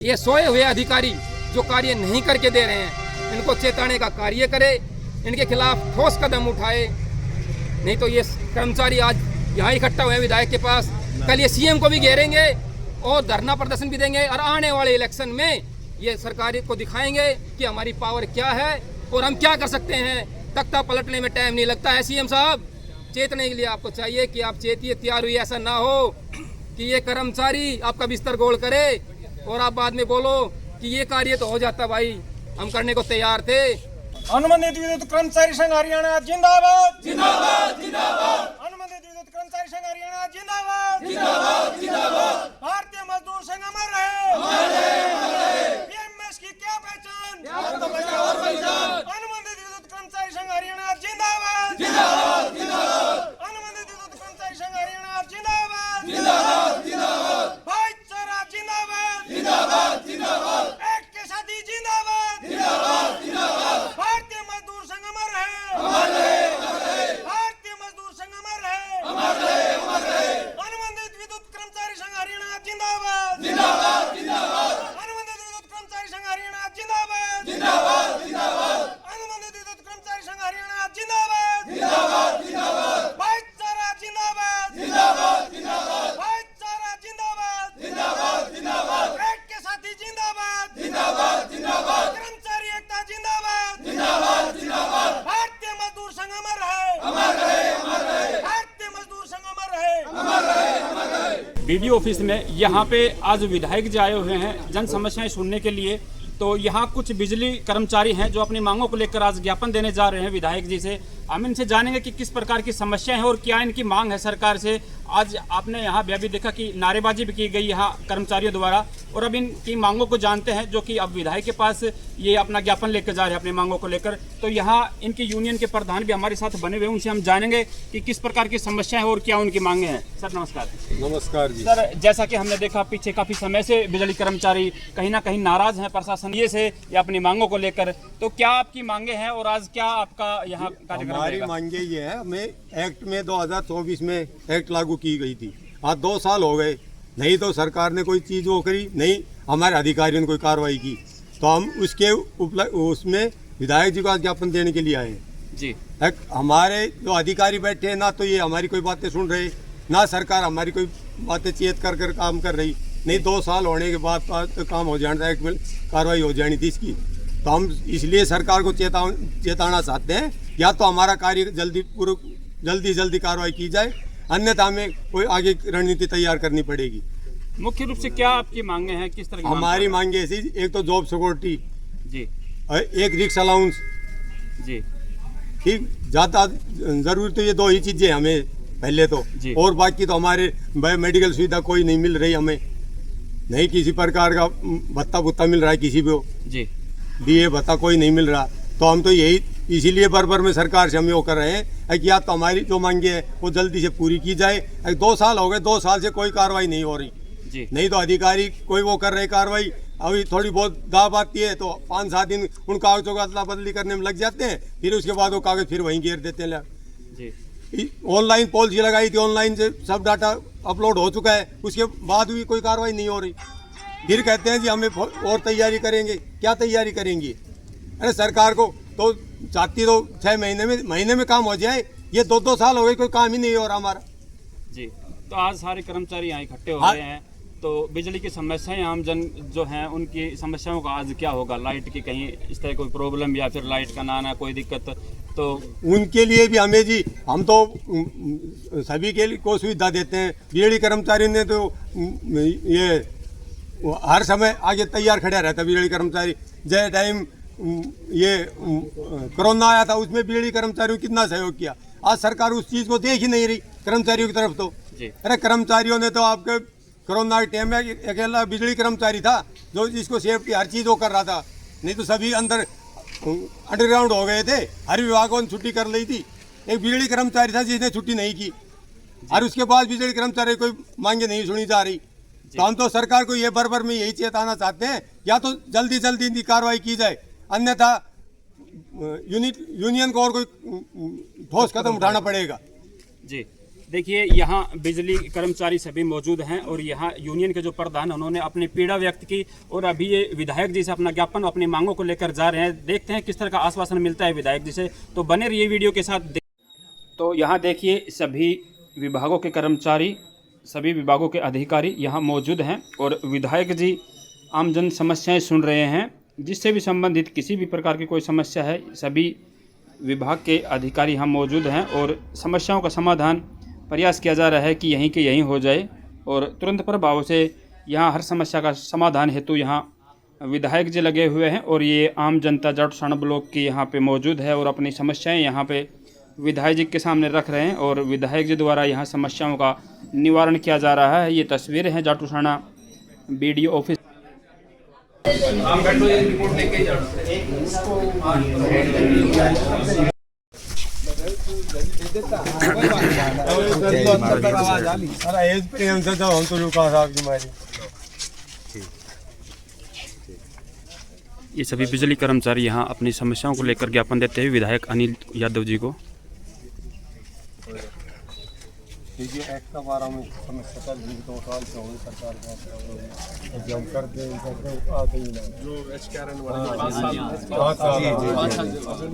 ये सोए हुए अधिकारी जो कार्य नहीं करके दे रहे हैं, इनको चेताने का कार्य करे, इनके खिलाफ ठोस कदम उठाए। नहीं तो ये कर्मचारी आज यहाँ इकट्ठा हुए विधायक के पास, कल ये सीएम को भी घेरेंगे और धरना प्रदर्शन भी देंगे और आने वाले इलेक्शन में ये सरकार को दिखाएंगे कि हमारी पावर क्या है और हम क्या कर सकते हैं। तख्ता पलटने में टाइम नहीं लगता है। सीएम साहब, चेतने के लिए आपको चाहिए कि आप चेतिए, तैयार हुई। ऐसा ना हो कि ये कर्मचारी आपका बिस्तर गोल करे और आप बाद में बोलो कि ये कार्य तो हो जाता भाई, हम करने को तैयार थे। अनुबंधित विद्युत कर्मचारी संघ हरियाणा जिंदाबाद जिंदाबाद जिंदाबाद। अनुबंधित विद्युत कर्मचारी संघ हरियाणा जिंदाबाद जिंदाबाद जिंदाबाद। भारतीय मजदूर संघ अमर रहे। पीएमएस की क्या पहचान, अनुबंधित विद्युत कर्मचारी संघ हरियाणा जिंदाबाद जिंदाबाद जिंदाबाद। अनुबंधित विद्युत कर्मचारी संघ हरियाणा जिंदाबाद जिंदाबाद जिंदाबाद। भाईचारा जिंदाबाद जिंदाबाद जिंदाबाद। एक के साथी जिंदाबाद जिंदाबाद जिंदाबाद। भारतीय मजदूर संघ अमर रहे। भारतीय मजदूर संघ अमर रहे। अनुबंधित विद्युत कर्मचारी संघ हरियाणा जिंदाबाद जिंदाबाद जिंदाबाद। अनुबंधित विद्युत कर्मचारी संघ हरियाणा जिंदाबाद जिंदाबाद जिंदाबाद। अनुबंधित विद्युत कर्मचारी संघ हरियाणा जिंदाबाद जिंदाबाद जिंदाबाद। भाईचारा जिंदाबाद जिंदाबाद जिंदाबाद। भाईचारा जिंदाबाद जिंदाबाद जिंदाबाद। एक के साथी जिंदाबाद जिंदाबाद जिंदाबाद। कर्मचारी एकता जिंदाबाद जिंदाबाद जिंदाबाद। भारतीय मजदूर संघ अमर रहे। भारतीय मजदूर संघ अमर रहे। बीडीओ ऑफिस में यहाँ पे आज विधायक जी आए हुए हैं जन समस्याएं सुनने के लिए। तो यहाँ कुछ बिजली कर्मचारी हैं जो अपनी मांगों को लेकर आज ज्ञापन देने जा रहे हैं विधायक जी से। हम इनसे जानेंगे कि किस प्रकार की समस्याएं हैं और क्या इनकी मांग है सरकार से। आज आपने यहाँ भी देखा कि नारेबाजी भी की गई यहाँ कर्मचारियों द्वारा, और अब इनकी मांगों को जानते हैं जो कि अब विधायक के पास ये अपना ज्ञापन लेकर जा रहे हैं अपनी मांगों को लेकर। तो यहाँ इनकी यूनियन के प्रधान भी हमारे साथ बने हुए हैं, उनसे हम जानेंगे कि किस प्रकार की समस्याएं हैं और क्या उनकी मांगे हैं। सर नमस्कार। नमस्कार जी। सर, जैसा कि हमने देखा पीछे काफी समय से बिजली कर्मचारी कहीं ना कहीं नाराज हैं प्रशासन ये से या अपनी मांगों को लेकर, तो क्या आपकी मांगे हैं और आज क्या आपका यहाँ कार्यक्रम हमारी रहेगा? मांगे ये है, हमें एक्ट में 2024 में एक्ट लागू की गई थी, आज 2 साल हो गए, नहीं तो सरकार ने कोई चीज़ वो करी, नहीं हमारे अधिकारियों ने कोई कार्रवाई की। तो हम उसमें विधायक जी को ज्ञापन देने के लिए आए हैं जी। हमारे जो अधिकारी बैठे हैं ना तो ये हमारी कोई बातें सुन रहे, ना सरकार हमारी कोई बातें चेत कर काम कर रही। नहीं 2 साल होने के बाद काम हो जाना, एक्ट में कार्रवाई हो जानी थी इसकी। तो हम इसलिए सरकार को चेताना चाहते हैं, या तो हमारा कार्य जल्दी कार्रवाई की जाए, अन्यथा हमें कोई आगे रणनीति तैयार करनी पड़ेगी। मुख्य रूप से क्या आपकी मांगे हैं, किस तरह की हमारी मांगे ऐसी, एक तो जॉब सिक्योरिटी जी, एक रिक्स अलाउंस जी, ठीक, ज़्यादा जरूरी तो ये 2 ही चीज़ें हमें पहले तो, और बाकी तो हमारे मेडिकल सुविधा कोई नहीं मिल रही हमें, नहीं किसी प्रकार का भत्ता भुत्ता मिल रहा है, किसी को जी दिए भत्ता कोई नहीं मिल रहा। तो हम तो यही इसीलिए बरबर में सरकार से हम ये कर रहे हैं कि या तो हमारी जो मांगे है वो जल्दी से पूरी की जाए। 2 साल हो गए, 2 साल से कोई कार्रवाई नहीं हो रही जी। नहीं तो अधिकारी कोई वो कर रहे कार्रवाई, अभी थोड़ी बहुत दाब आती है तो 5-7 दिन उन कागजों का अदला बदली करने में लग जाते हैं, फिर उसके बाद वो कागज फिर वहीं घेर देते हैं जी। ऑनलाइन पॉलिसी लगाई थी, ऑनलाइन से सब डाटा अपलोड हो चुका है, उसके बाद भी कोई कार्रवाई नहीं हो रही। फिर कहते हैं जी हमें और तैयारी करेंगे, क्या तैयारी करेंगी? अरे सरकार को तो चाहती तो 6 महीने में काम हो जाए, ये 2-2 साल हो गए कोई काम ही नहीं हो रहा हमारा जी। तो आज सारे कर्मचारी यहाँ इकट्ठे हो गए हैं, तो बिजली की समस्याएं आम जन जो हैं उनकी समस्याओं का आज क्या होगा? लाइट की कहीं इस तरह कोई प्रॉब्लम या फिर लाइट का ना आना कोई दिक्कत, तो उनके लिए भी हमें जी, हम तो सभी के लिए को सुविधा देते हैं। बिजली कर्मचारी ने तो ये हर समय आगे तैयार खड़ा रहता है बिजली कर्मचारी। जय टाइम ये कोरोना आया था उसमें बिजली कर्मचारियों ने कितना सहयोग किया, आज सरकार उस चीज़ को देख ही नहीं रही कर्मचारियों की तरफ। तो अरे कर्मचारियों ने तो आपके कोरोना के टाइम में अकेला बिजली कर्मचारी था जो जिसको सेफ्टी हर चीज़ वो कर रहा था, नहीं तो सभी अंदर अंडरग्राउंड हो गए थे। हर विभागों ने छुट्टी कर ली थी, एक बिजली कर्मचारी था जिसने छुट्टी नहीं की, और उसके बाद बिजली कर्मचारी कोई मांगे नहीं सुनी जा रही। तो हम तो सरकार को ये बरबर में यही चेताना चाहते हैं, या तो जल्दी इनकी कार्रवाई की जाए, अन्यथा यूनियन को और कोई ठोस कदम उठाना पड़ेगा जी। देखिए यहाँ बिजली कर्मचारी सभी मौजूद हैं और यहाँ यूनियन के जो प्रधान हैं उन्होंने अपनी पीड़ा व्यक्त की और अभी ये विधायक जी से अपना ज्ञापन अपनी मांगों को लेकर जा रहे हैं। देखते हैं किस तरह का आश्वासन मिलता है विधायक जी से, तो बने रहिए वीडियो के साथ। तो यहाँ देखिए सभी विभागों के कर्मचारी, सभी विभागों के अधिकारी यहाँ मौजूद हैं और विधायक जी आम जन समस्याएँ सुन रहे हैं। जिससे भी संबंधित किसी भी प्रकार की कोई समस्या है, सभी विभाग के अधिकारी यहाँ मौजूद हैं और समस्याओं का समाधान प्रयास किया जा रहा है कि यहीं के यहीं हो जाए और तुरंत प्रभाव से यहाँ हर समस्या का समाधान हेतु यहाँ विधायक जी लगे हुए हैं और ये आम जनता जाटूसाना ब्लॉक की यहाँ पे मौजूद है और अपनी समस्याएं यहाँ पे विधायक जी के सामने रख रहे हैं और विधायक जी द्वारा यहाँ समस्याओं का निवारण किया जा रहा है। ये तस्वीरें हैं जाटूसाना BDO ऑफिस। ये सभी बिजली कर्मचारी यहाँ अपनी समस्याओं को लेकर ज्ञापन देते हुए विधायक अनिल यादव जी को।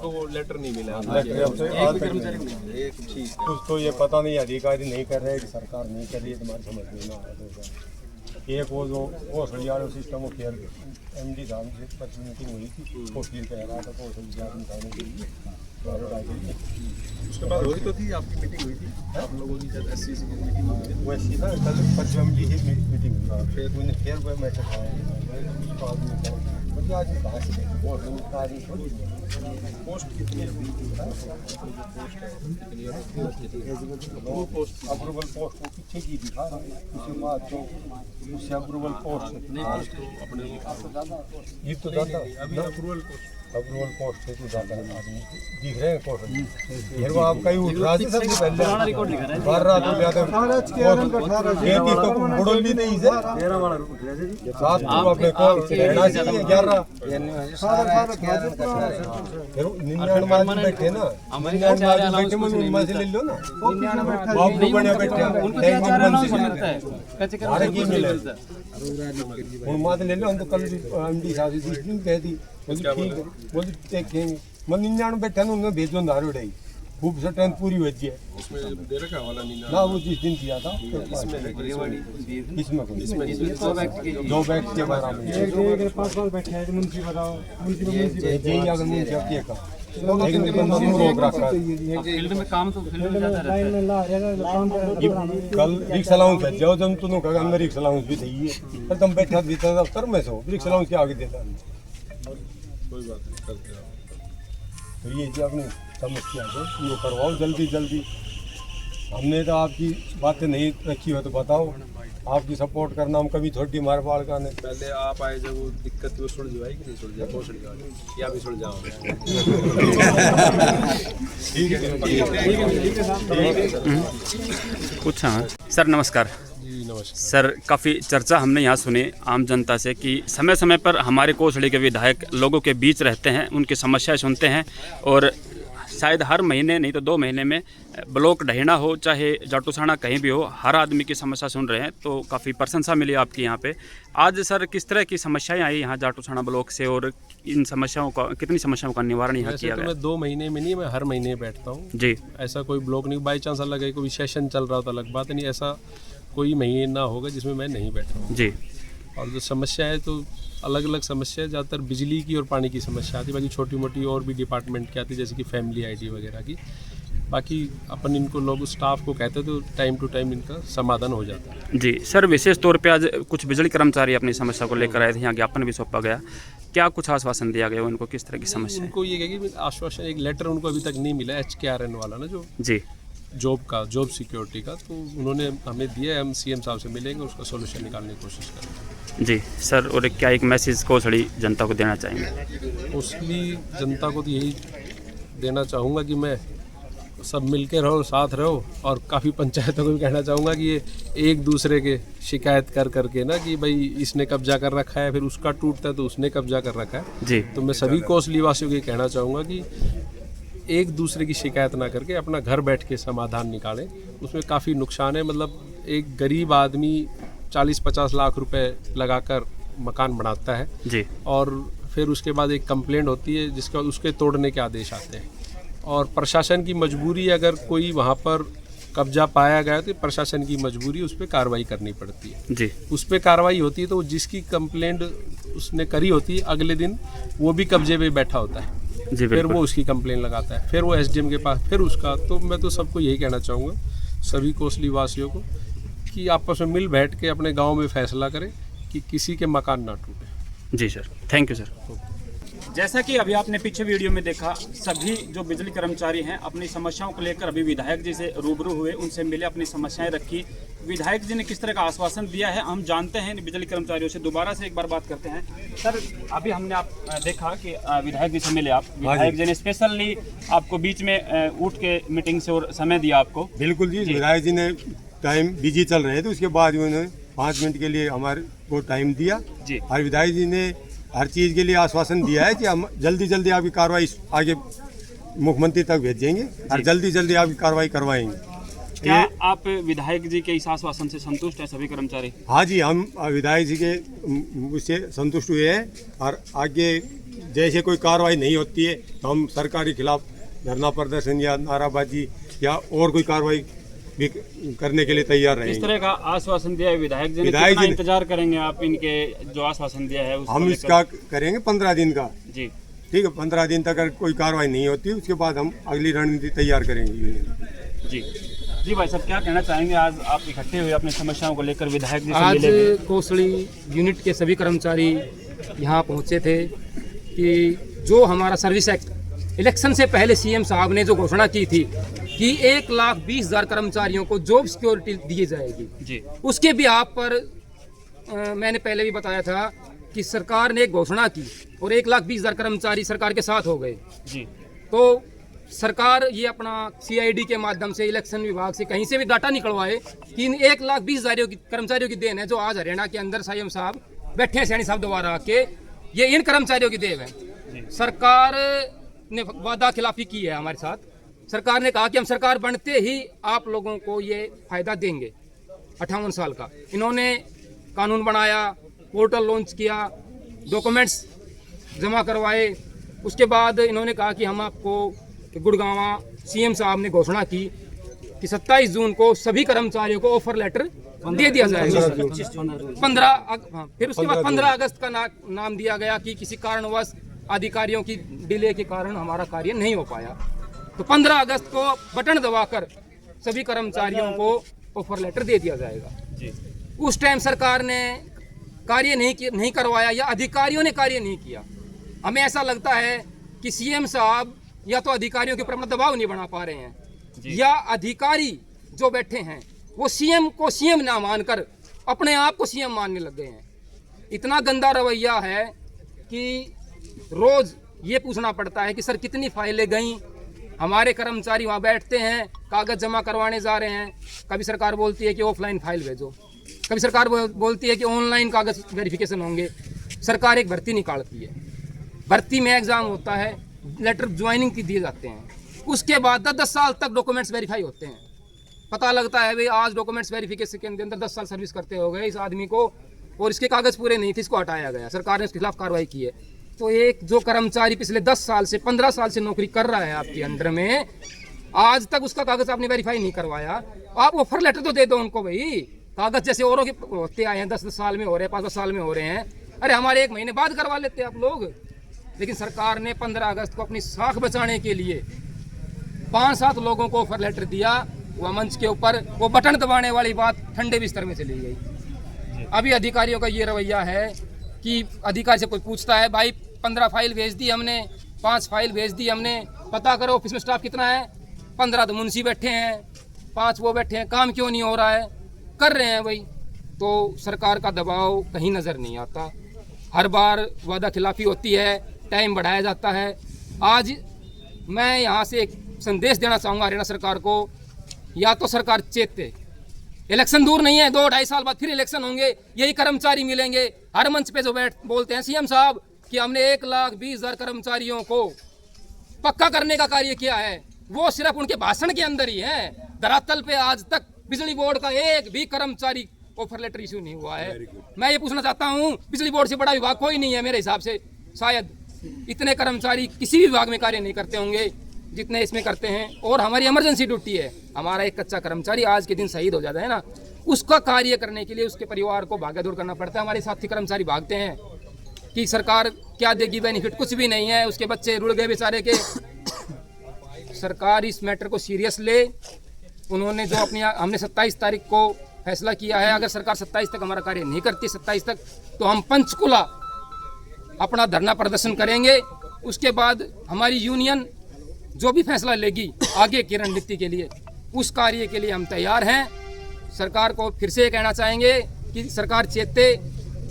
वो लेटर नहीं मिला, कुछ तो ये पता नहीं अधिकारी नहीं कर रहे कि सरकार नहीं कर रही है, तुम्हारी समझ में ना आ रहा है। एक वो सड़ियालो सिस्टम वो फिर MD साहब से परसों मीटिंग हुई थी, वो फिर कह रहा था वो सड़ियालो निकालने के लिए। उसके बाद हुई तो थी आपकी मीटिंग हुई थी आप लोगों की जब SCC की मीटिंग हुई थी वैसी ना कल परसों MD की मीटिंग हुई, फिर उन्हें फिर वो मैसेज आया आज कहाँ से पोस्ट कितनी है अप्रूवल पोस्ट को पीछे की दिखा रहा है, उसके बाद तो उससे अप्रूवल पोस्ट अपने ये तो ज़्यादा अभी अप्रूवल पोस्ट से तो ज़्यादा आदमी दिख रहे हैं पोस्ट। फिर वो आप कहीं उठ रहा था सबसे पहले बार रहा तो ज़्यादा तो बुड़ल भी नहीं से सात तो अपने को रहना चाहिए 11 फिर 99 बैठे ना 99 बैठे मुझे उनमें से ले लो ना बाप को बने बैठे अरे की मिले उनमें से ले लो। हम तो कल MD साहब से कह दी बोली ठीक है, बोली देखेंगे मैं 99 बैठा ना उन्हें भेजो नारो डाई खूब सटन पूरी हो जाए उसमें दे रखा वाला ना वो जिस दिन किया था इसमें 2 बैग के बारे में 5 बैठे हैं मुंशी बताओ मुंशी अगर मुंशी का लेकिन रोक रखा फील्ड में काम तो फील्ड में ज़्यादा रहता है। कल रिक्शा लाउंस है जो तुम तुम का अंदर रिक्शा लाउंस भी थी पर तुम बैठा भीतर दफ्तर में सो रिक्शा लाउंस के आगे देता कोई बात नहीं करते हैं। तो ये जो अपनी समस्या है वो करवाओ जल्दी जल्दी। हमने तो आपकी बातें नहीं रखी हो तो बताओ, आपकी सपोर्ट करना हम कभी छोटी मार बाल का नहीं। पहले आप आए जब वो दिक्कत वो सुलझ जाएगी कि नहीं सुलझ जाए, बहुत सुलझ जाएगी या भी सुलझ जाओगे। कुछ हाँ सर नमस्कार। जी नमस्कार सर, काफ़ी चर्चा हमने यहाँ सुनी आम जनता से कि समय समय पर हमारे कोसड़ी के विधायक लोगों के बीच रहते हैं, उनकी समस्याएं सुनते हैं और शायद हर महीने नहीं तो 2 महीने में ब्लॉक ढहेना हो चाहे जाटूसाना कहीं भी हो, हर आदमी की समस्या सुन रहे हैं। तो काफ़ी प्रशंसा मिली आपकी यहाँ पे। आज सर किस तरह की समस्याएं आई यहाँ जाटूसाना ब्लॉक से और इन समस्याओं का कितनी समस्याओं का निवारण यहाँ किया गया? मैं 2 महीने में नहीं, मैं हर महीने बैठता हूँ जी। ऐसा कोई ब्लॉक नहीं, बाई चांस अलग है कोई सेशन चल रहा होता अलग बात नहीं, ऐसा कोई महीना होगा जिसमें मैं नहीं बैठा हूँ जी। और जो समस्या है तो अलग अलग समस्या है, ज़्यादातर बिजली की और पानी की समस्या आती है, बाकी छोटी मोटी और भी डिपार्टमेंट की आती है जैसे कि फैमिली ID वगैरह की। बाकी अपन इनको लोग स्टाफ को कहते हैं तो टाइम टू टाइम इनका समाधान हो जाता है। जी सर, विशेष तौर पे आज कुछ बिजली कर्मचारी अपनी समस्या को लेकर आए थे, यहाँ ज्ञापन भी सौंपा गया। क्या कुछ आश्वासन दिया गया उनको, किस तरह की समस्या है? उनको ये कहे कि आश्वासन, एक लेटर उनको अभी तक नहीं मिला HKRN वाला ना, जो जी जॉब सिक्योरिटी का, तो उन्होंने हमें दिया, हम CM साहब से मिलेंगे, उसका सोल्यूशन निकालने की कोशिश करेंगे। जी सर, और क्या एक मैसेज कोसड़ी जनता को देना चाहेंगे? उसकी जनता को तो यही देना चाहूँगा कि मैं सब मिलके रहो, साथ रहो, और काफ़ी पंचायतों को भी कहना चाहूँगा कि ये एक दूसरे के शिकायत कर करके ना कि भाई इसने कब्जा कर रखा है, फिर उसका टूटता है तो उसने कब्जा कर रखा है जी। तो मैं सभी कोसली वासियों को कहना चाहूँगा कि एक दूसरे की शिकायत ना करके अपना घर बैठ के समाधान निकालें उसमें काफ़ी नुकसान है। मतलब एक गरीब आदमी 40-50 लाख रुपए लगाकर मकान बनाता है जी। और फिर उसके बाद एक कंप्लेंट होती है जिसका उसके तोड़ने के आदेश आते हैं, और प्रशासन की मजबूरी, अगर कोई वहाँ पर कब्जा पाया गया तो प्रशासन की मजबूरी उस पर कार्रवाई करनी पड़ती है जी। उस पर कार्रवाई होती है तो जिसकी कंप्लेंट उसने करी होती है अगले दिन वो भी कब्जे पे बैठा होता है जी, फिर वो उसकी कंप्लेंट लगाता है, फिर वो एसडीएम के पास, फिर उसका। तो मैं तो सबको यही कहना चाहूँगा, सभी कोसली वासियों को, कि आपस में मिल बैठ के अपने गांव में फैसला करें कि किसी के मकान ना टूटे। जी सर, थैंक यू सर। जैसा कि अभी आपने पीछे वीडियो में देखा, सभी जो बिजली कर्मचारी हैं अपनी समस्याओं को लेकर अभी विधायक जी से रूबरू हुए, उनसे मिले, अपनी समस्याएं रखी। विधायक जी ने किस तरह का आश्वासन दिया है हम जानते हैं बिजली कर्मचारियों से। दोबारा से एक बार बात करते हैं। सर, अभी हमने आप देखा कि विधायक जी से मिले आप, विधायक जी ने स्पेशली आपको बीच में उठ के मीटिंग से और समय दिया आपको। बिल्कुल जी, विधायक जी ने टाइम बिजी चल रहे थे, उसके बाद उन्होंने 5 मिनट के लिए हमारे को टाइम दिया जी। और विधायक जी ने हर चीज़ के लिए आश्वासन दिया है कि हम जल्दी जल्दी आपकी कार्रवाई आगे मुख्यमंत्री तक भेजेंगे और जल्दी जल्दी आपकी कार्रवाई करवाएंगे। क्या आप विधायक जी के इस आश्वासन से संतुष्ट हैं सभी कर्मचारी? हाँ जी, हम विधायक जी के उससे संतुष्ट हुए हैं और आगे जैसे कोई कार्रवाई नहीं होती है तो हम सरकार के खिलाफ धरना प्रदर्शन या नाराबाजी या और कोई कार्रवाई भी करने के लिए तैयार रहेंगे। इस तरह का आश्वासन दिया है विधायक जी ने, कितना इंतजार करेंगे आप इनके जो आश्वासन दिया है? हम इसका करेंगे 15 दिन का जी। ठीक है, 15 दिन तक अगर कोई कार्रवाई नहीं होती उसके बाद हम अगली रणनीति तैयार करेंगे। जी जी भाई साहब, क्या कहना चाहेंगे? आज आप इकट्ठे हुए अपनी समस्याओं को लेकर विधायक जी से आज मिले। कोसली यूनिट के सभी कर्मचारी यहाँ पहुँचे थे कि जो हमारा सर्विस एक्ट इलेक्शन से पहले सीएम साहब ने जो घोषणा की थी कि 1,20,000 कर्मचारियों को जॉब सिक्योरिटी दी जाएगी जी, उसके बिहाफ पर मैंने पहले भी बताया था कि सरकार ने एक घोषणा की और 1,20,000 कर्मचारी सरकार के साथ हो गए जी। तो सरकार ये अपना सीआईडी के माध्यम से इलेक्शन विभाग से कहीं से भी डाटा निकलवाए कि इन 1,20,000 कर्मचारियों की देन है जो आज हरियाणा के अंदर सीएम साहब बैठे हैं, सैनी साहब दोबारा आके, ये इन कर्मचारियों की देन है। सरकार ने वादा खिलाफी की है हमारे साथ। सरकार ने कहा कि हम सरकार बनते ही आप लोगों को ये फायदा देंगे। 58 साल का इन्होंने कानून बनाया, पोर्टल लॉन्च किया, डॉक्यूमेंट्स जमा करवाए। उसके बाद इन्होंने कहा कि हम आपको गुड़गांवा सीएम साहब ने घोषणा की कि 27 जून को सभी कर्मचारियों को ऑफर लेटर दे दिया जाएगा। 15 फिर उसके बाद 15 अगस्त का नाम दिया गया कि किसी कारणवश अधिकारियों की डिले के कारण हमारा कार्य नहीं हो पाया। तो 15 अगस्त को बटन दबाकर सभी कर्मचारियों को ऑफर लेटर दे दिया जाएगा जी। उस टाइम सरकार ने कार्य नहीं करवाया या अधिकारियों ने कार्य नहीं किया। हमें ऐसा लगता है कि सीएम साहब या तो अधिकारियों के ऊपर अपना दबाव नहीं बना पा रहे हैं या अधिकारी जो बैठे हैं वो सीएम को सीएम ना मानकर अपने आप को सीएम मानने लग गए हैं। इतना गंदा रवैया है कि रोज ये पूछना पड़ता है कि सर कितनी फाइलें गई। हमारे कर्मचारी वहाँ बैठते हैं, कागज जमा करवाने जा रहे हैं, कभी सरकार बोलती है कि ऑफलाइन फाइल भेजो, कभी सरकार बोलती है कि ऑनलाइन कागज वेरिफिकेशन होंगे। सरकार एक भर्ती निकालती है, भर्ती में एग्जाम होता है, लेटर ज्वाइनिंग की दिए जाते हैं, उसके बाद 10 साल तक डॉक्यूमेंट्स वेरीफाई होते हैं। पता लगता है भाई आज डॉक्यूमेंट्स वेरिफिकेशन के अंदर 10 साल सर्विस करते हो गए इस आदमी को और इसके कागज पूरे नहीं थे, इसको हटाया गया, सरकार ने उसके खिलाफ कार्रवाई की है। तो एक जो कर्मचारी पिछले 10 साल से 15 साल से नौकरी कर रहा है आपके अंडर में, आज तक उसका कागज आपने वेरीफाई नहीं करवाया, आप ऑफर लेटर तो दे दो उनको भाई। कागज जैसे औरों के होते आए हैं, 10 साल में हो रहे हैं, 5 साल में हो रहे हैं, अरे हमारे 1 महीने बाद करवा लेते आप लोग। लेकिन सरकार ने 15 अगस्त को अपनी साख बचाने के लिए 5-7 लोगों को ऑफर लेटर दिया, वह मंच के ऊपर वो बटन दबाने वाली बात ठंडे बिस्तर में चली गई। अभी अधिकारियों का ये रवैया है कि अधिकारी से कोई पूछता है भाई 15 फाइल भेज दी हमने, 5 फाइल भेज दी हमने, पता करो ऑफिस में स्टाफ कितना है, 15 तो मुंशी बैठे हैं, 5 वो बैठे हैं, काम क्यों नहीं हो रहा है, कर रहे हैं भाई। तो सरकार का दबाव कहीं नज़र नहीं आता, हर बार वादा खिलाफी होती है, टाइम बढ़ाया जाता है। आज मैं यहाँ से एक संदेश देना चाहूँगा हरियाणा सरकार को, या तो सरकार चेते, इलेक्शन दूर नहीं है, 2-2.5 साल बाद फिर इलेक्शन होंगे, यही कर्मचारी मिलेंगे हर मंच पे जो बोलते हैं सीएम साहब कि हमने 1,20,000 कर्मचारियों को पक्का करने का कार्य किया है, वो सिर्फ उनके भाषण के अंदर ही है। धरातल पे आज तक बिजली बोर्ड का एक भी कर्मचारी ऑफर लेटर इशू नहीं हुआ है। मैं ये पूछना चाहता हूँ, बिजली बोर्ड से बड़ा विभाग कोई नहीं है मेरे हिसाब से। शायद इतने कर्मचारी किसी भी विभाग में कार्य नहीं करते होंगे जितने इसमें करते हैं। और हमारी इमरजेंसी ड्यूटी है, हमारा एक कच्चा कर्मचारी आज के दिन शहीद हो जाता है ना, उसका कार्य करने के लिए उसके परिवार को भागा दौड़ करना पड़ता है। हमारे साथी कर्मचारी भागते हैं कि सरकार क्या देगी बेनिफिट, कुछ भी नहीं है, उसके बच्चे रुड़ गए बेचारे के। सरकार इस मैटर को सीरियस ले। उन्होंने जो अपनी हमने 27 तारीख को फैसला किया है, अगर सरकार 27 तक हमारा कार्य नहीं करती 27 तक, तो हम पंचकुला अपना धरना प्रदर्शन करेंगे। उसके बाद हमारी यूनियन जो भी फैसला लेगी आगे की रणनीति के लिए, उस कार्य के लिए हम तैयार हैं। सरकार को फिर से कहना चाहेंगे कि सरकार चेते,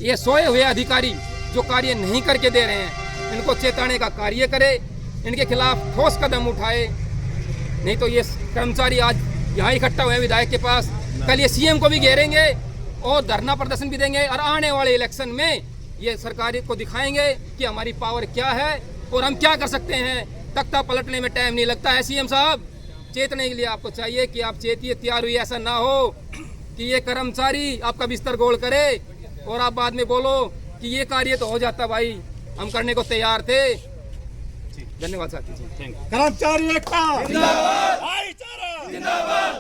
ये सोए हुए अधिकारी जो कार्य नहीं करके दे रहे हैं, इनको चेताने का कार्य करे, इनके खिलाफ ठोस कदम उठाए। नहीं तो ये कर्मचारी आज यहाँ इकट्ठा हुए विधायक के पास, कल ये सीएम को भी घेरेंगे और धरना प्रदर्शन भी देंगे। और आने वाले इलेक्शन में ये सरकार को दिखाएंगे कि हमारी पावर क्या है और हम क्या कर सकते हैं। तख्ता पलटने में टाइम नहीं लगता है। सीएम साहब, चेतने के लिए आपको चाहिए कि आप चेतिए, तैयार हुई। ऐसा ना हो कि ये कर्मचारी आपका बिस्तर गोल करे और आप बाद में बोलो कि ये कार्य तो हो जाता भाई, हम करने को तैयार थे। धन्यवाद साथी जी, थैंक यू। कर्मचारी एकता जिंदाबाद, भाईचारा जिंदाबाद।